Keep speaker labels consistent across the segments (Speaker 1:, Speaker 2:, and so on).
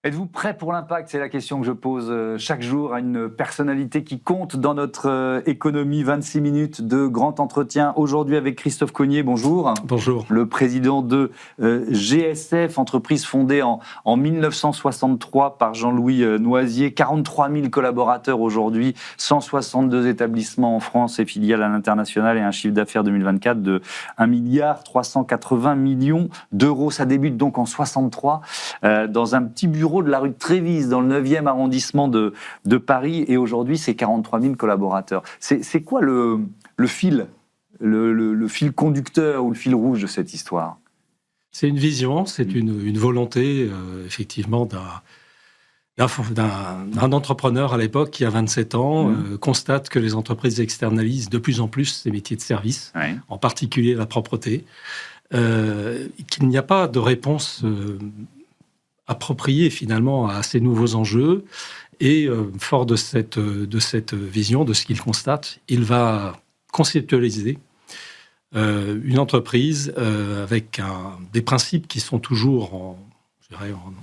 Speaker 1: Êtes-vous prêt pour l'impact? C'est la question que je pose chaque jour à une personnalité qui compte dans notre économie. 26 minutes de grand entretien aujourd'hui avec Christophe Cogniet. Bonjour.
Speaker 2: Bonjour.
Speaker 1: Le président de GSF, entreprise fondée en 1963 par Jean-Louis Noisier. 43 000 collaborateurs aujourd'hui, 162 établissements en France et filiales à l'international et un chiffre d'affaires 2024 de 1,380 milliard d'euros. Ça débute donc en 63 dans un petit bureau de la rue de Trévise, dans le 9e arrondissement de Paris, et aujourd'hui, c'est 43 000 collaborateurs. C'est quoi le fil, le fil conducteur ou le fil rouge de cette histoire?
Speaker 2: C'est une vision, c'est une volonté, effectivement, d'un entrepreneur à l'époque qui a 27 ans, constate que les entreprises externalisent de plus en plus ces métiers de service, en particulier la propreté, qu'il n'y a pas de réponse approprié finalement à ces nouveaux enjeux, et fort de cette vision, de ce qu'il constate, il va conceptualiser une entreprise avec des principes qui sont toujours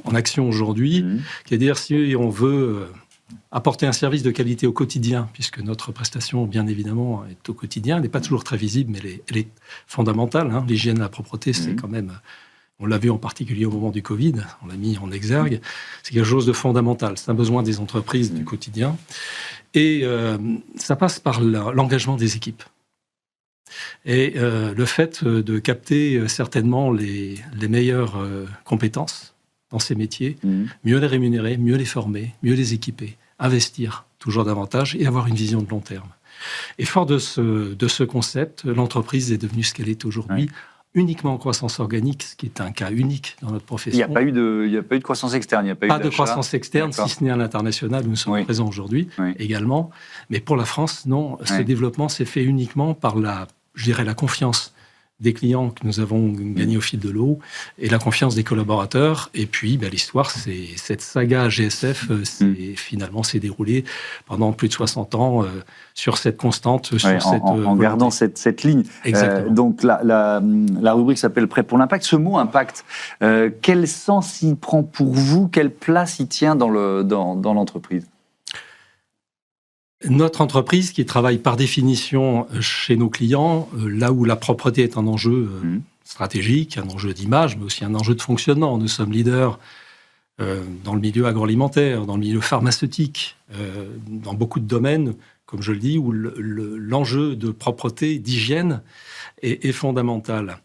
Speaker 2: en action aujourd'hui, c'est-à-dire si on veut apporter un service de qualité au quotidien, puisque notre prestation, bien évidemment, est au quotidien, elle n'est pas toujours très visible, mais elle est fondamentale. L'hygiène, la propreté, c'est quand même... On l'a vu en particulier au moment du Covid, on l'a mis en exergue. C'est quelque chose de fondamental. C'est un besoin des entreprises du quotidien. Et ça passe par l'engagement des équipes. Et le fait de capter certainement les meilleures compétences dans ces métiers, mieux les rémunérer, mieux les former, mieux les équiper, investir toujours davantage et avoir une vision de long terme. Et fort de ce concept, l'entreprise est devenue ce qu'elle est aujourd'hui, uniquement en croissance organique, ce qui est un cas unique dans notre profession.
Speaker 1: Il n'y a pas eu de croissance externe, il n'y a pas eu
Speaker 2: de croissance externe, si ce n'est à l'international où nous sommes présents aujourd'hui également. Mais pour la France, non. Ce développement s'est fait uniquement par la confiance des clients que nous avons gagnés au fil de l'eau et la confiance des collaborateurs. Et puis, l'histoire, c'est cette saga GSF, finalement, s'est déroulée pendant plus de 60 ans sur cette constante.
Speaker 1: En gardant cette ligne. Donc, la rubrique s'appelle « Prêt pour l'impact ». Ce mot « impact », quel sens il prend pour vous? Quelle place il tient dans l'entreprise?
Speaker 2: Notre entreprise, qui travaille par définition chez nos clients, là où la propreté est un enjeu stratégique, un enjeu d'image, mais aussi un enjeu de fonctionnement. Nous sommes leaders dans le milieu agroalimentaire, dans le milieu pharmaceutique, dans beaucoup de domaines, comme je le dis, où l'enjeu de propreté, d'hygiène est fondamental.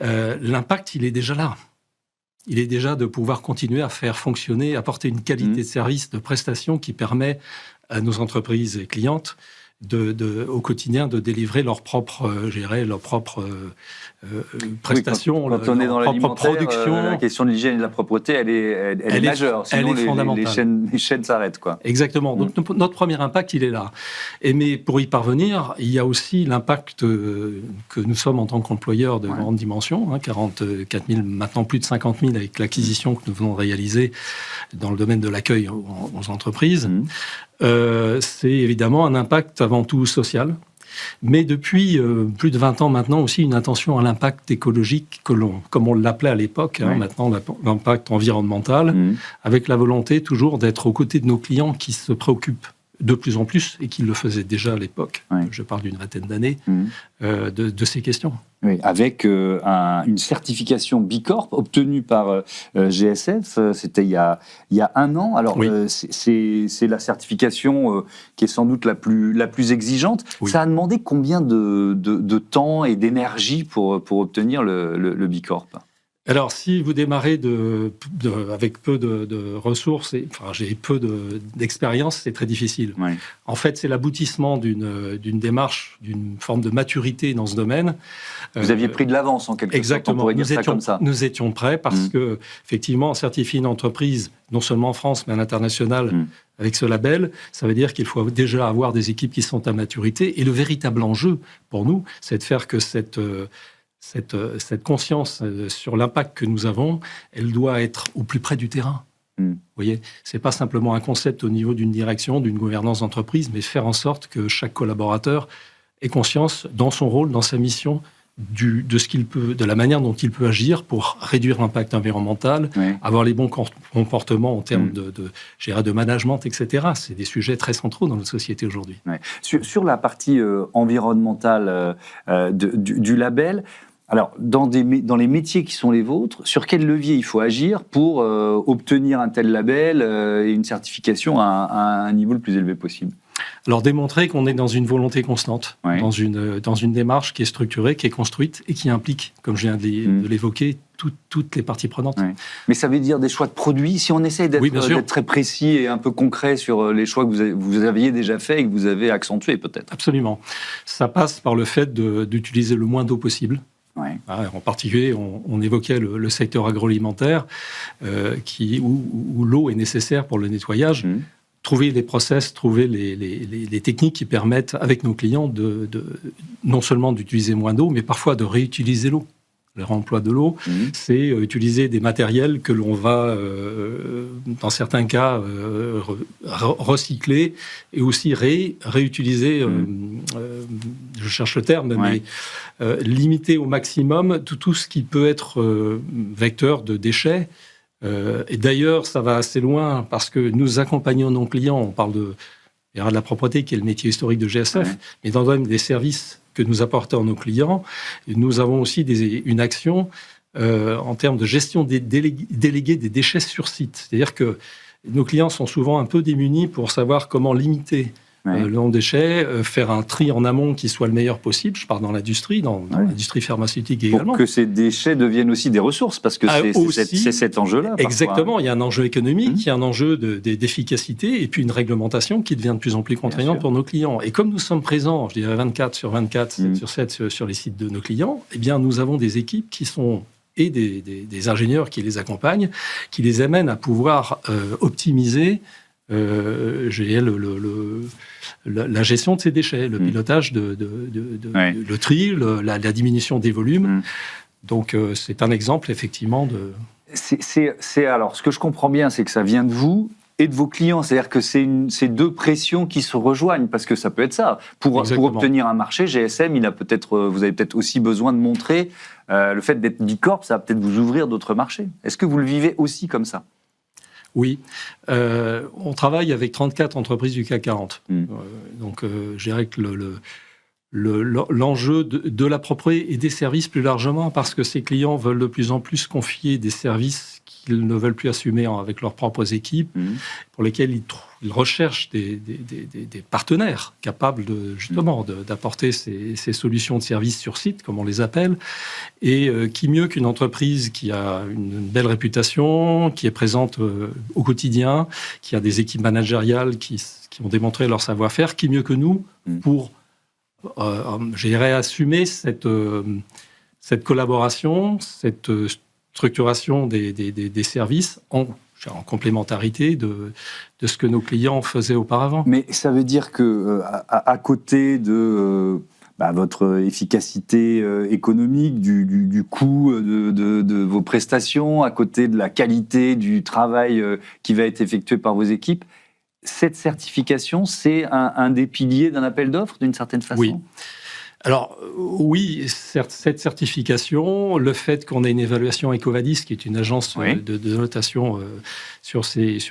Speaker 2: L'impact, il est déjà là. Il est déjà de pouvoir continuer à faire fonctionner, apporter une qualité de service, de prestation qui permet à nos entreprises et clientes au quotidien de délivrer leurs propres prestations,
Speaker 1: quand on est dans
Speaker 2: leur propre production.
Speaker 1: La question de l'hygiène et de la propreté, elle est majeure. Sinon,
Speaker 2: elle est fondamentale.
Speaker 1: Les chaînes s'arrêtent, quoi.
Speaker 2: Exactement. Donc, notre premier impact, il est là. Mais pour y parvenir, il y a aussi l'impact que nous sommes en tant qu'employeurs de grande dimension, 44 000, maintenant plus de 50 000 avec l'acquisition que nous venons de réaliser dans le domaine de l'accueil aux entreprises. C'est évidemment un impact avant tout social, mais depuis plus de 20 ans maintenant aussi une attention à l'impact écologique comme on l'appelait à l'époque, maintenant l'impact environnemental, avec la volonté toujours d'être aux côtés de nos clients qui se préoccupent de plus en plus, et qui le faisaient déjà à l'époque, je parle d'une vingtaine d'années, de ces questions.
Speaker 1: Oui, avec une certification Bicorp obtenue par GSF, c'était il y a un an. Alors, c'est la certification qui est sans doute la plus exigeante. Ça a demandé combien de temps et d'énergie pour obtenir le Bicorp?
Speaker 2: Alors, si vous démarrez avec peu de ressources, j'ai peu d'expérience, c'est très difficile. En fait, c'est l'aboutissement d'une démarche, d'une forme de maturité dans ce domaine.
Speaker 1: Vous aviez pris de l'avance en quelque sorte, on pourrait dire ça comme ça.
Speaker 2: Nous étions prêts parce que, effectivement, certifier une entreprise, non seulement en France, mais à l'international, avec ce label, ça veut dire qu'il faut déjà avoir des équipes qui sont à maturité. Et le véritable enjeu, pour nous, c'est de faire que cette conscience sur l'impact que nous avons, elle doit être au plus près du terrain. Vous voyez, c'est pas simplement un concept au niveau d'une direction, d'une gouvernance d'entreprise, mais faire en sorte que chaque collaborateur ait conscience, dans son rôle, dans sa mission, de la manière dont il peut agir pour réduire l'impact environnemental, avoir les bons comportements en termes de management, etc. C'est des sujets très centraux dans notre société aujourd'hui.
Speaker 1: Sur la partie environnementale du label, alors, dans les métiers qui sont les vôtres, sur quel levier il faut agir pour obtenir un tel label et une certification à un niveau le plus élevé possible?
Speaker 2: Alors, démontrer qu'on est dans une volonté constante, dans une démarche qui est structurée, qui est construite et qui implique, comme je viens de l'évoquer, toutes les parties prenantes.
Speaker 1: Mais ça veut dire des choix de produits. Si on essaye d'être très précis et un peu concret sur les choix que vous aviez déjà faits et que vous avez accentués, peut-être.
Speaker 2: Absolument. Ça passe par le fait d'utiliser le moins d'eau possible. En particulier, on évoquait le secteur agroalimentaire où l'eau est nécessaire pour le nettoyage. Trouver des process, trouver les techniques qui permettent, avec nos clients, non seulement d'utiliser moins d'eau, mais parfois de réutiliser l'eau. Le réemploi de l'eau, c'est utiliser des matériels que l'on va, dans certains cas, recycler et aussi réutiliser, je cherche le terme, mais limiter au maximum tout ce qui peut être vecteur de déchets. Et d'ailleurs, ça va assez loin parce que nous accompagnons nos clients, on parle de la propreté qui est le métier historique de GSF, mais dans le domaine des services que nous apportons à nos clients, nous avons aussi une action en termes de gestion déléguée des déchets sur site. C'est-à-dire que nos clients sont souvent un peu démunis pour savoir comment limiter le nombre de déchets, faire un tri en amont qui soit le meilleur possible. Je parle dans l'industrie, dans l'industrie pharmaceutique également.
Speaker 1: Pour que ces déchets deviennent aussi des ressources, parce que c'est cet enjeu-là.
Speaker 2: Exactement, il y a un enjeu économique, il y a un enjeu d'efficacité, et puis une réglementation qui devient de plus en plus contraignante pour nos clients. Et comme nous sommes présents, je dirais 24 sur 24, 7 sur 7 sur les sites de nos clients, eh bien nous avons des équipes qui sont et des ingénieurs qui les accompagnent, qui les amènent à pouvoir optimiser la gestion de ces déchets, le pilotage le tri, la diminution des volumes. Donc, c'est un exemple, effectivement, de...
Speaker 1: Alors, ce que je comprends bien, c'est que ça vient de vous et de vos clients. C'est-à-dire que c'est deux pressions qui se rejoignent, parce que ça peut être ça. Pour obtenir un marché, GSM, vous avez peut-être aussi besoin de montrer le fait d'être Bicorp, ça va peut-être vous ouvrir d'autres marchés. Est-ce que vous le vivez aussi comme ça ?
Speaker 2: Oui, on travaille avec 34 entreprises du CAC 40. Donc, je dirais que l'enjeu de la propreté et des services plus largement, parce que ces clients veulent de plus en plus confier des services qu'ils ne veulent plus assumer avec leurs propres équipes, pour lesquels ils recherchent des partenaires capables justement d'apporter ces solutions de services sur site, comme on les appelle, et qui mieux qu'une entreprise qui a une belle réputation, qui est présente au quotidien, qui a des équipes managériales qui ont démontré leur savoir-faire, qui mieux que nous pour assumer cette collaboration, cette structuration des services en complémentarité de ce que nos clients faisaient auparavant.
Speaker 1: Mais ça veut dire que à côté de votre efficacité économique, du coût de vos prestations, à côté de la qualité du travail qui va être effectué par vos équipes, cette certification, c'est un des piliers d'un appel d'offres, d'une certaine façon ?
Speaker 2: Oui. Alors oui, cette certification, le fait qu'on ait une évaluation EcoVadis, qui est une agence de notation sur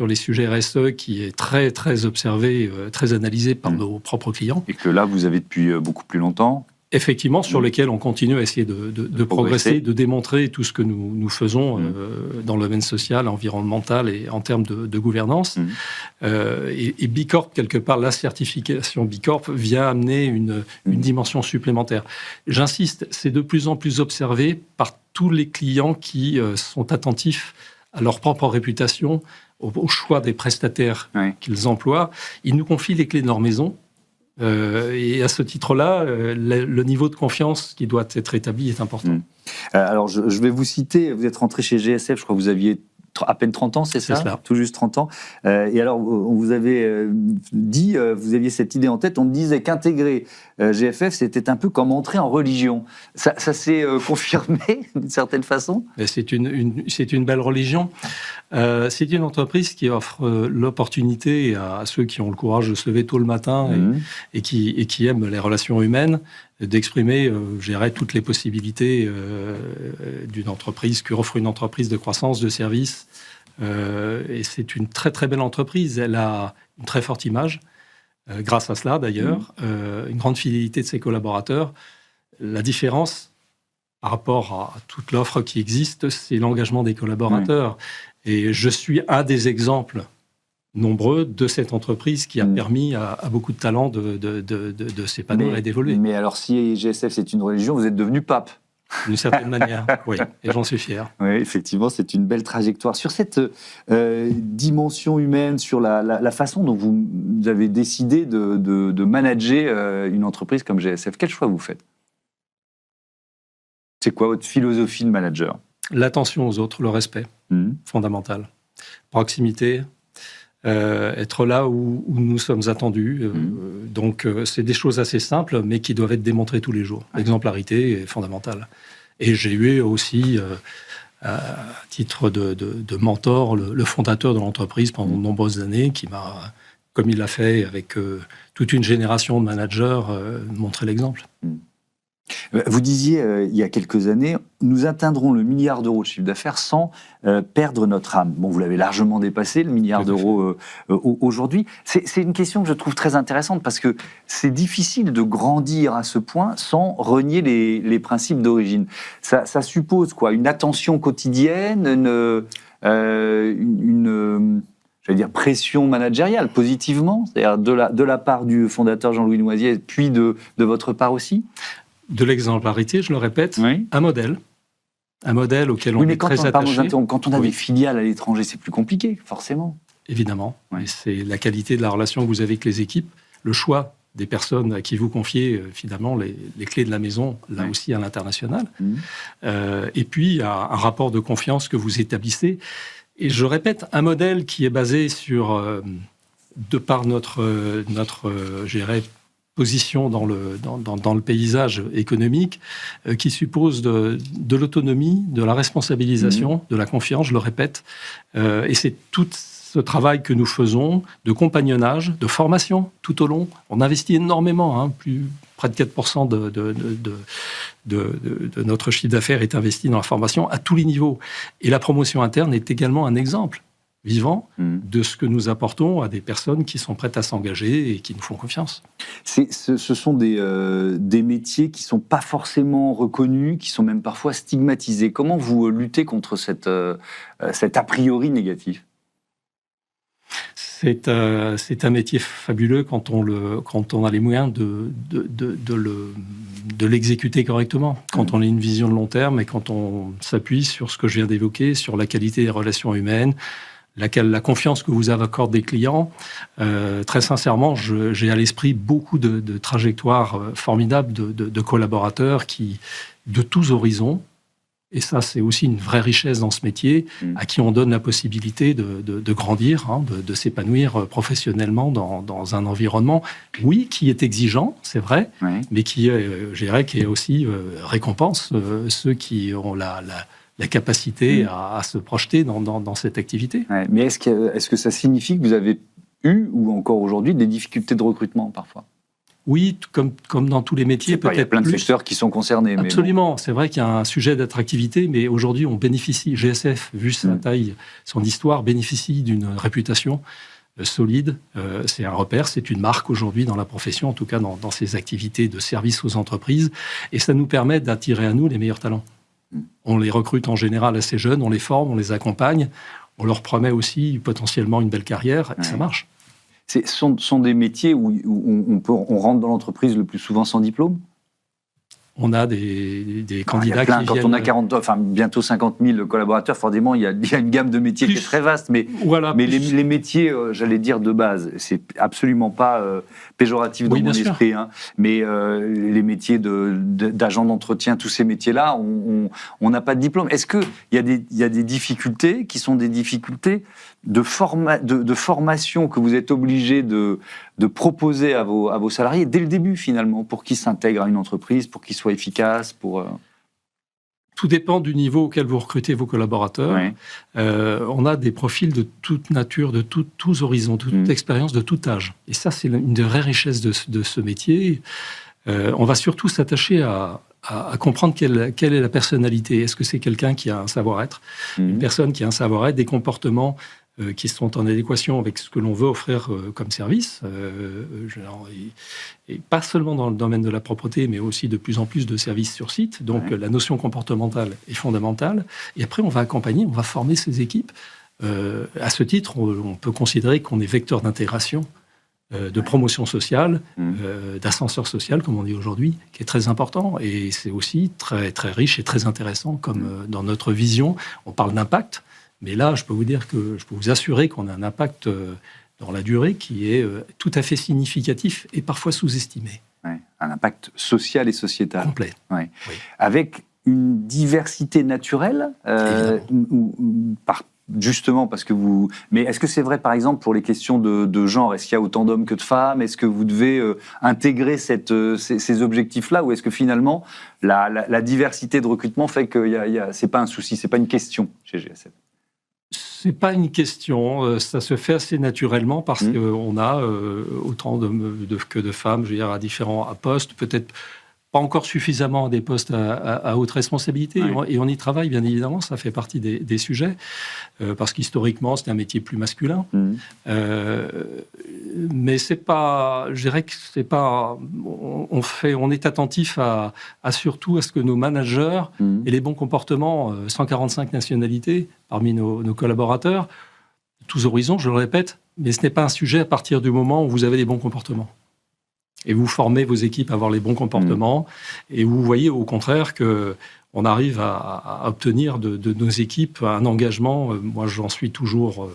Speaker 2: les sujets RSE, qui est très très observée, très analysée par nos propres clients.
Speaker 1: Et que là, vous avez depuis beaucoup plus longtemps.
Speaker 2: Effectivement, sur lesquels on continue à essayer de progresser, de démontrer tout ce que nous faisons dans le domaine social, environnemental et en termes de gouvernance. Et Bicorp, quelque part, la certification Bicorp vient amener une dimension supplémentaire. J'insiste, c'est de plus en plus observé par tous les clients qui sont attentifs à leur propre réputation, au choix des prestataires qu'ils emploient. Ils nous confient les clés de leur maison. Et à ce titre-là, le niveau de confiance qui doit être établi est important.
Speaker 1: Alors, je vais vous citer, vous êtes rentré chez GSF, je crois que vous aviez à peine 30 ans, c'est ça ? Tout juste 30 ans. Et alors, on vous avait dit, vous aviez cette idée en tête, on disait qu'intégrer GFF, c'était un peu comme entrer en religion. Ça s'est confirmé d'une certaine façon ?
Speaker 2: C'est une belle religion. C'est une entreprise qui offre l'opportunité à ceux qui ont le courage de se lever tôt le matin et qui aiment les relations humaines, d'exprimer, je dirais, toutes les possibilités d'une entreprise, qu'offre une entreprise de croissance, de service. Et c'est une très très belle entreprise. Elle a une très forte image, grâce à cela d'ailleurs, une grande fidélité de ses collaborateurs. La différence par rapport à toute l'offre qui existe, c'est l'engagement des collaborateurs. Et je suis un des exemples nombreux de cette entreprise qui a permis à beaucoup de talents de s'épanouir et d'évoluer.
Speaker 1: Mais alors, si GSF c'est une religion, vous êtes devenu pape.
Speaker 2: D'une certaine manière, oui, et j'en suis fier.
Speaker 1: Oui, effectivement, c'est une belle trajectoire. Sur cette dimension humaine, sur la façon dont vous avez décidé de manager une entreprise comme GSF, quel choix vous faites? C'est quoi votre philosophie de manager?
Speaker 2: L'attention aux autres, le respect, fondamental. Proximité, être là où nous sommes attendus. Donc, c'est des choses assez simples, mais qui doivent être démontrées tous les jours. L'exemplarité est fondamentale. Et j'ai eu aussi, à titre de mentor, le fondateur de l'entreprise pendant de nombreuses années, qui m'a, comme il l'a fait avec toute une génération de managers, montré l'exemple.
Speaker 1: Vous disiez, il y a quelques années, nous atteindrons le milliard d'euros de chiffre d'affaires sans perdre notre âme. Bon, vous l'avez largement dépassé, le milliard d'euros aujourd'hui. C'est une question que je trouve très intéressante parce que c'est difficile de grandir à ce point sans renier les principes d'origine. Ça suppose quoi? Une attention quotidienne, j'allais dire pression managériale, positivement, c'est-à-dire de la part du fondateur Jean-Louis Noisier, puis de votre part aussi?
Speaker 2: De l'exemplarité, je le répète, un modèle auquel on est très attaché.
Speaker 1: Quand on a des filiales à l'étranger, c'est plus compliqué, forcément.
Speaker 2: Évidemment, et c'est la qualité de la relation que vous avez avec les équipes, le choix des personnes à qui vous confiez finalement les clés de la maison, là aussi à l'international, et puis un rapport de confiance que vous établissez. Et je répète, un modèle qui est basé sur, de par notre je dirais, position dans le paysage économique, qui suppose de l'autonomie, de la responsabilisation, de la confiance, je le répète. Et c'est tout ce travail que nous faisons de compagnonnage, de formation tout au long. On investit énormément, près de 4% de notre chiffre d'affaires est investi dans la formation à tous les niveaux. Et la promotion interne est également un exemple vivant de ce que nous apportons à des personnes qui sont prêtes à s'engager et qui nous font confiance.
Speaker 1: Ce sont des métiers qui ne sont pas forcément reconnus, qui sont même parfois stigmatisés. Comment vous luttez contre cet a priori négatif?
Speaker 2: C'est un métier fabuleux quand on a les moyens de l'exécuter correctement, quand on a une vision de long terme et quand on s'appuie sur ce que je viens d'évoquer, sur la qualité des relations humaines, la confiance que vous avez accordée des clients. Très sincèrement, j'ai à l'esprit beaucoup de trajectoires formidables de collaborateurs qui, de tous horizons, et ça c'est aussi une vraie richesse dans ce métier, à qui on donne la possibilité de grandir, de s'épanouir professionnellement dans un environnement, oui, qui est exigeant, c'est vrai, mais qui est aussi récompense ceux qui ont la capacité à se projeter dans cette activité.
Speaker 1: Mais est-ce que ça signifie que vous avez eu, ou encore aujourd'hui, des difficultés de recrutement parfois?
Speaker 2: Oui, comme dans tous les métiers, peut-être.
Speaker 1: Il y a plein de secteurs qui sont concernés.
Speaker 2: Absolument,
Speaker 1: mais bon.
Speaker 2: C'est vrai qu'il y a un sujet d'attractivité, mais aujourd'hui, on bénéficie, GSF, vu sa taille, son histoire, bénéficie d'une réputation solide. C'est un repère, c'est une marque aujourd'hui dans la profession, en tout cas dans ses activités de service aux entreprises, et ça nous permet d'attirer à nous les meilleurs talents. On les recrute en général assez jeunes, on les forme, on les accompagne, on leur promet aussi potentiellement une belle carrière, et ça marche.
Speaker 1: Ce sont des métiers où on rentre dans l'entreprise le plus souvent sans diplôme?
Speaker 2: On a des candidats qui
Speaker 1: quand
Speaker 2: viennent...
Speaker 1: on a bientôt 50 000 collaborateurs, forcément, il y a une gamme de métiers qui est très vaste. Mais les métiers, j'allais dire, de base, c'est absolument pas péjoratif dans mon esprit. Mais les métiers d'agent d'entretien, tous ces métiers-là, on n'a pas de diplôme. Est-ce qu'il y a des difficultés qui sont des difficultés de formation que vous êtes obligé de proposer à vos salariés dès le début, finalement, pour qu'ils s'intègrent à une entreprise, pour qu'ils soient efficaces,
Speaker 2: Tout dépend du niveau auquel vous recrutez vos collaborateurs. On a des profils de toute nature, de tous horizons, de toute expérience, de tout âge. Et ça, c'est une des vraies richesses de ce métier. On va surtout s'attacher à comprendre quelle est la personnalité. Est-ce que c'est quelqu'un qui a un savoir-être, une personne qui a un savoir-être, des comportements qui sont en adéquation avec ce que l'on veut offrir comme service, et pas seulement dans le domaine de la propreté, mais aussi de plus en plus de services sur site. Donc la notion comportementale est fondamentale. Et après, on va accompagner, on va former ces équipes. À ce titre, on peut considérer qu'on est vecteur d'intégration, de promotion sociale, d'ascenseur social, comme on dit aujourd'hui, qui est très important. Et c'est aussi très, très riche et très intéressant, comme dans notre vision. On parle d'impact. Mais là, je peux vous assurer qu'on a un impact dans la durée qui est tout à fait significatif et parfois sous-estimé.
Speaker 1: Ouais, un impact social et sociétal.
Speaker 2: Complet.
Speaker 1: Ouais. Oui. Avec une diversité naturelle, justement parce que vous... Mais est-ce que c'est vrai, par exemple, pour les questions de genre? Est-ce qu'il y a autant d'hommes que de femmes? Est-ce que vous devez intégrer ces objectifs-là? Ou est-ce que finalement, la diversité de recrutement fait que c'est pas un souci, c'est pas une question chez GSF?
Speaker 2: C'est pas une question, ça se fait assez naturellement parce qu'on a autant que de femmes, je veux dire, à différents postes, peut-être pas encore suffisamment à des postes à haute responsabilité, et on y travaille, bien évidemment, ça fait partie des sujets, parce qu'historiquement, c'est un métier plus masculin. Mais c'est pas, je dirais que c'est pas, on est attentif surtout à ce que nos managers aient les bons comportements, 145 nationalités parmi nos collaborateurs, tous horizons, je le répète, mais ce n'est pas un sujet à partir du moment où vous avez les bons comportements. Et vous formez vos équipes à avoir les bons comportements, et vous voyez au contraire qu'on arrive à obtenir de nos équipes un engagement. Moi, j'en suis toujours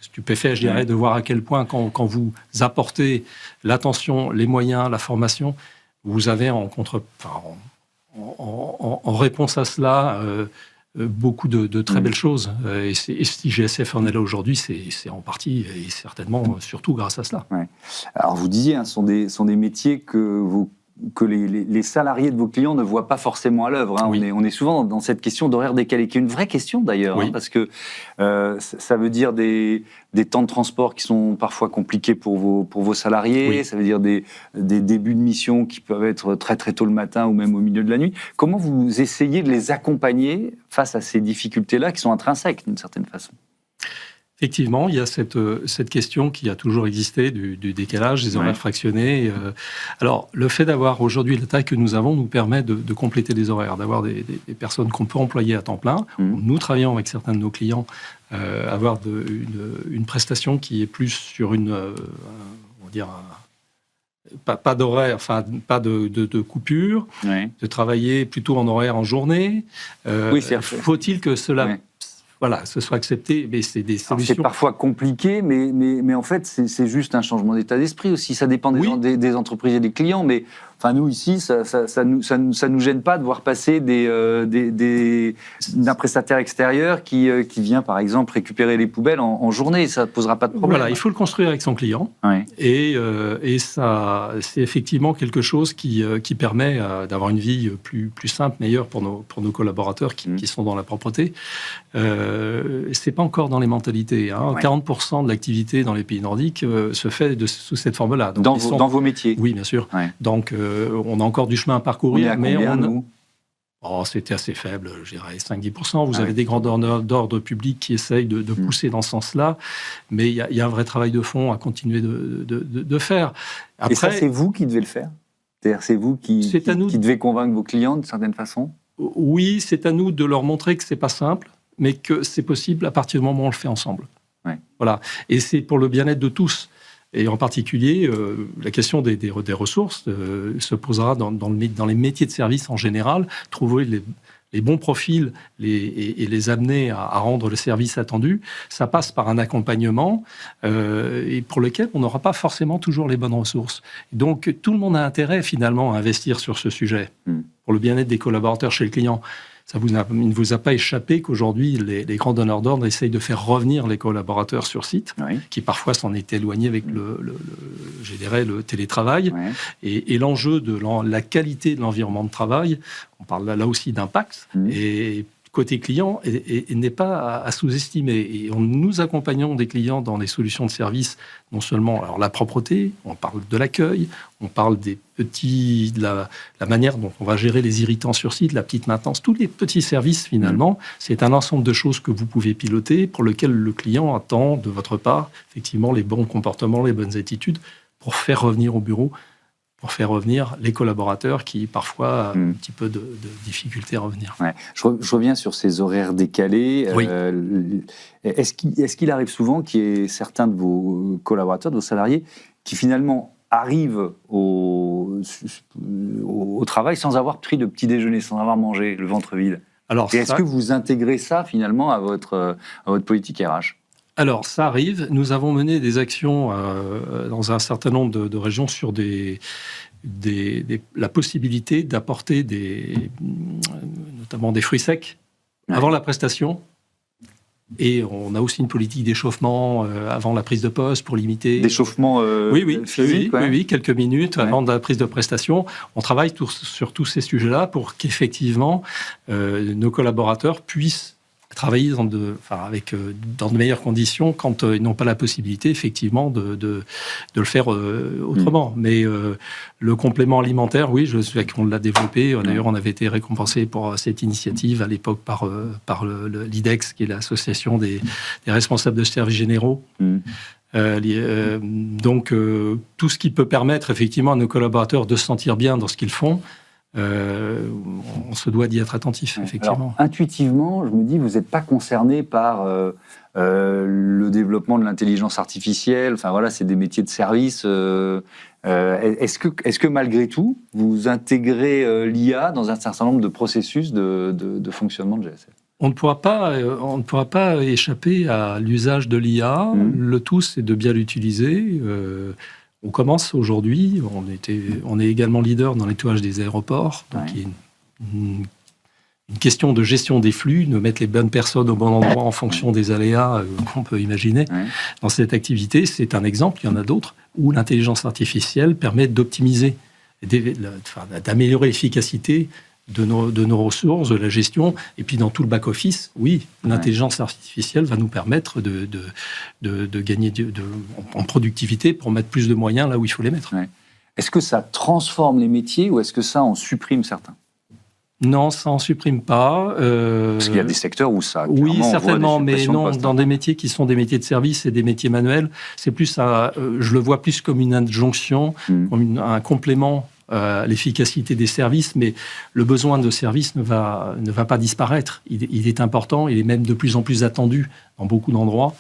Speaker 2: stupéfait, je dirais, de voir à quel point, quand vous apportez l'attention, les moyens, la formation, vous avez en réponse à cela beaucoup de très belles choses. Et si GSF en est là aujourd'hui, c'est en partie et certainement surtout grâce à cela. Ouais.
Speaker 1: Alors vous disiez, sont des métiers que les salariés de vos clients ne voient pas forcément à l'œuvre. On est souvent dans cette question d'horaire décalé, qui est une vraie question d'ailleurs, parce que ça veut dire des temps de transport qui sont parfois compliqués pour vos salariés, ça veut dire des débuts de mission qui peuvent être très très tôt le matin ou même au milieu de la nuit. Comment vous essayez de les accompagner face à ces difficultés-là qui sont intrinsèques d'une certaine façon?
Speaker 2: Effectivement, il y a cette question qui a toujours existé du décalage, des horaires fractionnés. Alors, le fait d'avoir aujourd'hui la taille que nous avons nous permet de compléter les horaires, d'avoir des personnes qu'on peut employer à temps plein. Nous travaillons avec certains de nos clients avoir une prestation qui est plus sur on va dire, pas d'horaire, enfin pas de coupure, de travailler plutôt en horaire en journée. Faut-il que cela... Voilà, ce soit accepté, mais c'est des solutions.
Speaker 1: C'est parfois compliqué, mais en fait, c'est juste un changement d'état d'esprit aussi. Ça dépend des entreprises et des clients, mais enfin, nous, ici, ça nous gêne pas de voir passer d'un prestataire extérieur qui vient, par exemple, récupérer les poubelles en journée. Ça ne posera pas de problème.
Speaker 2: Voilà, il faut le construire avec son client. Et ça, c'est effectivement quelque chose qui permet d'avoir une vie plus simple, meilleure pour nos collaborateurs qui sont dans la propreté. C'est pas encore dans les mentalités. 40% de l'activité dans les pays nordiques se fait sous cette forme-là.
Speaker 1: Donc, dans vos métiers?
Speaker 2: Oui, bien sûr. Donc, on a encore du chemin à parcourir.
Speaker 1: Nous
Speaker 2: c'était assez faible, je dirais 5-10%. Vous avez des grandeurs d'ordre public qui essayent de pousser dans ce sens-là. Mais il y a un vrai travail de fond à continuer de faire. Après,
Speaker 1: et ça, c'est vous qui devez le faire? C'est-à-dire, c'est vous qui devez convaincre vos clients d'une certaine façon?
Speaker 2: Oui, c'est à nous de leur montrer que c'est pas simple, mais que c'est possible à partir du moment où on le fait ensemble. Voilà. Et c'est pour le bien-être de tous. Et en particulier, la question des ressources se posera dans les métiers de service en général. Trouver les bons profils et les amener à rendre le service attendu, ça passe par un accompagnement et pour lequel on n'aura pas forcément toujours les bonnes ressources. Donc, tout le monde a intérêt finalement à investir sur ce sujet pour le bien-être des collaborateurs chez le client. Il ne vous a pas échappé qu'aujourd'hui, les grands donneurs d'ordre essayent de faire revenir les collaborateurs sur site, qui parfois s'en étaient éloignés avec je dirais, le télétravail. Et l'enjeu de la qualité de l'environnement de travail, on parle là aussi d'impact, et côté client n'est pas à sous-estimer. Et nous accompagnons des clients dans les solutions de service, non seulement alors, la propreté, on parle de l'accueil, on parle de la manière dont on va gérer les irritants sur site, la petite maintenance, tous les petits services finalement. C'est un ensemble de choses que vous pouvez piloter pour lequel le client attend de votre part effectivement les bons comportements, les bonnes attitudes pour faire revenir au bureau, pour faire revenir les collaborateurs qui, parfois, ont un petit peu de difficulté à revenir.
Speaker 1: Ouais. Je reviens sur ces horaires décalés.
Speaker 2: Oui.
Speaker 1: Est-ce qu'il arrive souvent qu'il y ait certains de vos collaborateurs, de vos salariés, qui finalement arrivent au travail sans avoir pris de petit déjeuner, sans avoir mangé, le ventre vide? Et est-ce que vous intégrez ça, finalement, à votre politique RH?
Speaker 2: Alors, ça arrive. Nous avons mené des actions dans un certain nombre de régions sur la possibilité d'apporter notamment des fruits secs avant la prestation. Et on a aussi une politique d'échauffement avant la prise de poste pour limiter...
Speaker 1: D'échauffement physique,
Speaker 2: oui, quelques minutes avant la prise de prestation. On travaille sur tous ces sujets-là pour qu'effectivement nos collaborateurs puissent travailler dans de meilleures conditions quand ils n'ont pas la possibilité, effectivement, de le faire autrement. Mais le complément alimentaire, oui, je sais qu'on l'a développé. D'ailleurs, on avait été récompensé pour cette initiative à l'époque par l'IDEX, qui est l'association des responsables de services généraux. Donc, tout ce qui peut permettre, effectivement, à nos collaborateurs de se sentir bien dans ce qu'ils font, on se doit d'y être attentif, effectivement.
Speaker 1: Alors, intuitivement, je me dis, vous n'êtes pas concerné par le développement de l'intelligence artificielle. Enfin voilà, c'est des métiers de service. Est-ce que malgré tout, vous intégrez l'IA dans un certain nombre de processus de fonctionnement de GSF?
Speaker 2: On ne pourra pas échapper à l'usage de l'IA. Le tout, c'est de bien l'utiliser. On commence aujourd'hui, on est également leader dans le nettoyage des aéroports, donc il y a une question de gestion des flux, de mettre les bonnes personnes au bon endroit en fonction des aléas qu'on peut imaginer. Dans cette activité, c'est un exemple, il y en a d'autres, où l'intelligence artificielle permet d'optimiser, d'améliorer l'efficacité de nos ressources, de la gestion, et puis dans tout le back-office, oui, l'intelligence artificielle va nous permettre de gagner en productivité pour mettre plus de moyens là où il faut les mettre.
Speaker 1: Est-ce que ça transforme les métiers ou est-ce que ça en supprime certains?
Speaker 2: Non, ça n'en supprime pas.
Speaker 1: Parce qu'il y a des secteurs où ça...
Speaker 2: Oui, certainement, mais non, dans des métiers qui sont des métiers de service et des métiers manuels, c'est plus je le vois plus comme une injonction, comme un complément à l'efficacité des services, mais le besoin de service ne va pas disparaître. Il est important, il est même de plus en plus attendu dans beaucoup d'endroits,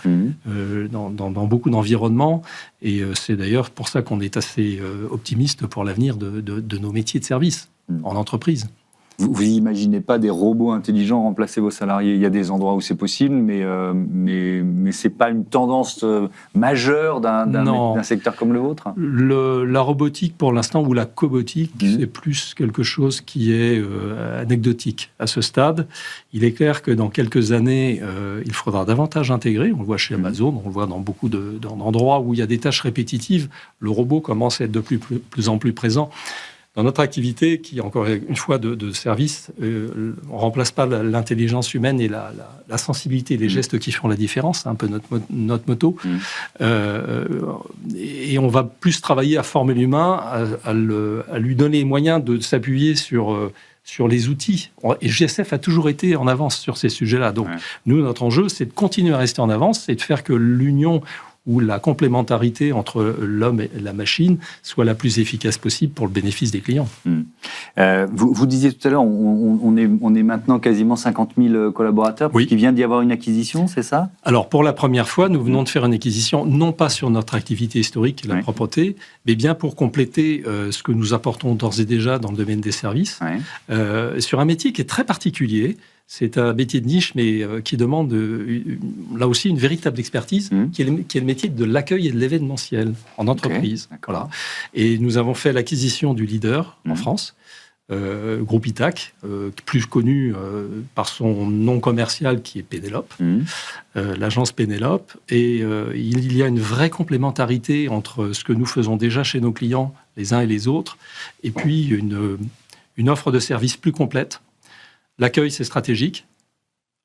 Speaker 2: dans beaucoup d'environnements, et c'est d'ailleurs pour ça qu'on est assez optimiste pour l'avenir de nos métiers de service en entreprise.
Speaker 1: Vous n'imaginez pas des robots intelligents remplacer vos salariés? Il y a des endroits où c'est possible, mais ce n'est pas une tendance majeure d'un secteur comme le vôtre?
Speaker 2: La robotique, pour l'instant, ou la cobotique, c'est plus quelque chose qui est anecdotique à ce stade. Il est clair que dans quelques années, il faudra davantage intégrer. On le voit chez Amazon, on le voit dans beaucoup d'endroits où il y a des tâches répétitives. Le robot commence à être de plus en plus présent. Dans notre activité, qui encore une fois de service, on ne remplace pas l'intelligence humaine et la sensibilité, les gestes qui font la différence, c'est un peu notre motto. Et on va plus travailler à former l'humain, à lui donner les moyens de s'appuyer sur les outils. Et GSF a toujours été en avance sur ces sujets-là. Donc, nous, notre enjeu, c'est de continuer à rester en avance et de faire que l'union où la complémentarité entre l'homme et la machine soit la plus efficace possible pour le bénéfice des clients.
Speaker 1: Vous disiez tout à l'heure, on est maintenant quasiment 50 000 collaborateurs, parce qu'il vient d'y avoir une acquisition, c'est ça?
Speaker 2: Alors, pour la première fois, nous venons de faire une acquisition, non pas sur notre activité historique, la propreté, mais bien pour compléter ce que nous apportons d'ores et déjà dans le domaine des services, sur un métier qui est très particulier. C'est un métier de niche, mais qui demande là aussi une véritable expertise, qui est le métier de l'accueil et de l'événementiel en entreprise. Voilà. Et nous avons fait l'acquisition du leader en France, Groupe Itac, plus connu par son nom commercial qui est Pénélope, l'agence Pénélope. Et il y a une vraie complémentarité entre ce que nous faisons déjà chez nos clients, les uns et les autres, et puis une offre de services plus complète. L'accueil, c'est stratégique.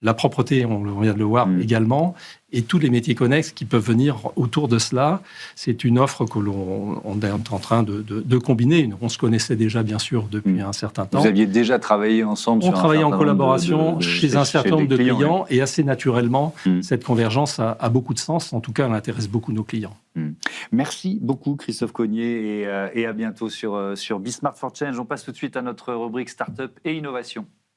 Speaker 2: la propreté, on vient de le voir également, et tous les métiers connexes qui peuvent venir autour de cela. C'est une offre que l'on est en train de combiner. On se connaissait déjà, bien sûr, depuis un certain temps.
Speaker 1: Vous aviez déjà travaillé ensemble
Speaker 2: On travaillait en collaboration chez un certain nombre de clients, et assez naturellement, cette convergence a beaucoup de sens. En tout cas, elle intéresse beaucoup nos clients.
Speaker 1: Merci beaucoup, Christophe Cognier, et à bientôt sur Be Smart for Change. On passe tout de suite à notre rubrique Startup et Innovation.